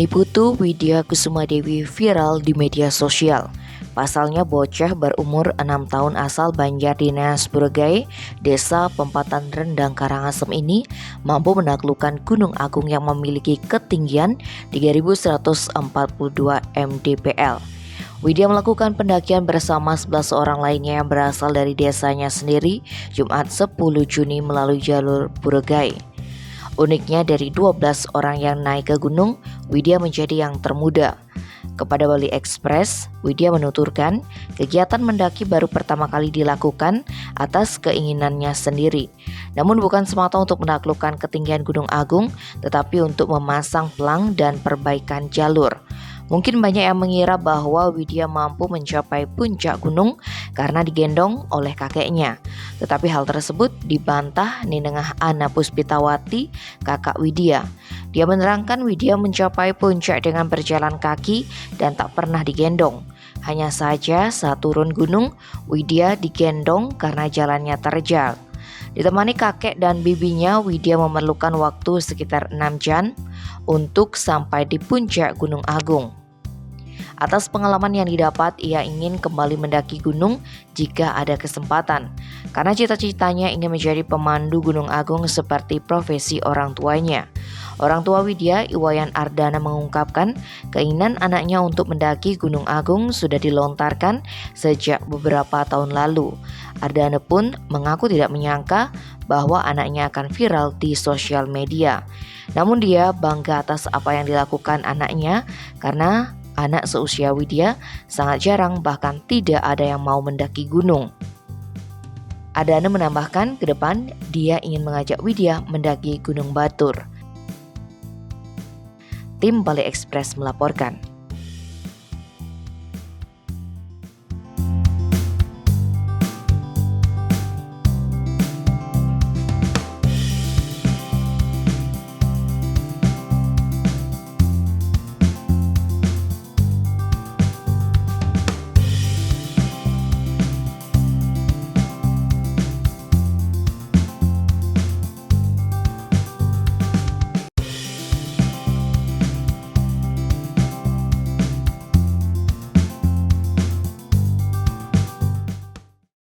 Niputu Widya Kusuma Dewi viral di media sosial. Pasalnya bocah berumur 6 tahun asal Banjar Dinas Buregai, Desa Pempatan Rendang Karangasem ini mampu menaklukkan Gunung Agung yang memiliki ketinggian 3.142 mdpl. Widya melakukan pendakian bersama 11 orang lainnya yang berasal dari desanya sendiri Jumat 10 Juni melalui jalur Buregai. Uniknya dari 12 orang yang naik ke gunung, Widya menjadi yang termuda. Kepada Bali Express, Widya menuturkan kegiatan mendaki baru pertama kali dilakukan atas keinginannya sendiri. Namun bukan semata untuk menaklukkan ketinggian Gunung Agung, tetapi untuk memasang pelang dan perbaikan jalur. Mungkin banyak yang mengira bahwa Widya mampu mencapai puncak gunung karena digendong oleh kakeknya. Tetapi hal tersebut dibantah Ninengah Ana Puspitawati, kakak Widya. Dia menerangkan Widya mencapai puncak dengan berjalan kaki dan tak pernah digendong. Hanya saja saat turun gunung, Widya digendong karena jalannya terjal. Ditemani kakek dan bibinya, Widya memerlukan waktu sekitar 6 jam untuk sampai di puncak Gunung Agung. Atas pengalaman yang didapat, ia ingin kembali mendaki gunung jika ada kesempatan. Karena cita-citanya ingin menjadi pemandu Gunung Agung seperti profesi orang tuanya. Orang tua Widya, Iwayan Ardana mengungkapkan keinginan anaknya untuk mendaki Gunung Agung sudah dilontarkan sejak beberapa tahun lalu. Ardana pun mengaku tidak menyangka bahwa anaknya akan viral di sosial media. Namun dia bangga atas apa yang dilakukan anaknya karena anak seusia Widya sangat jarang bahkan tidak ada yang mau mendaki gunung. Ardana menambahkan ke depan dia ingin mengajak Widya mendaki Gunung Batur. Tim Bali Express melaporkan.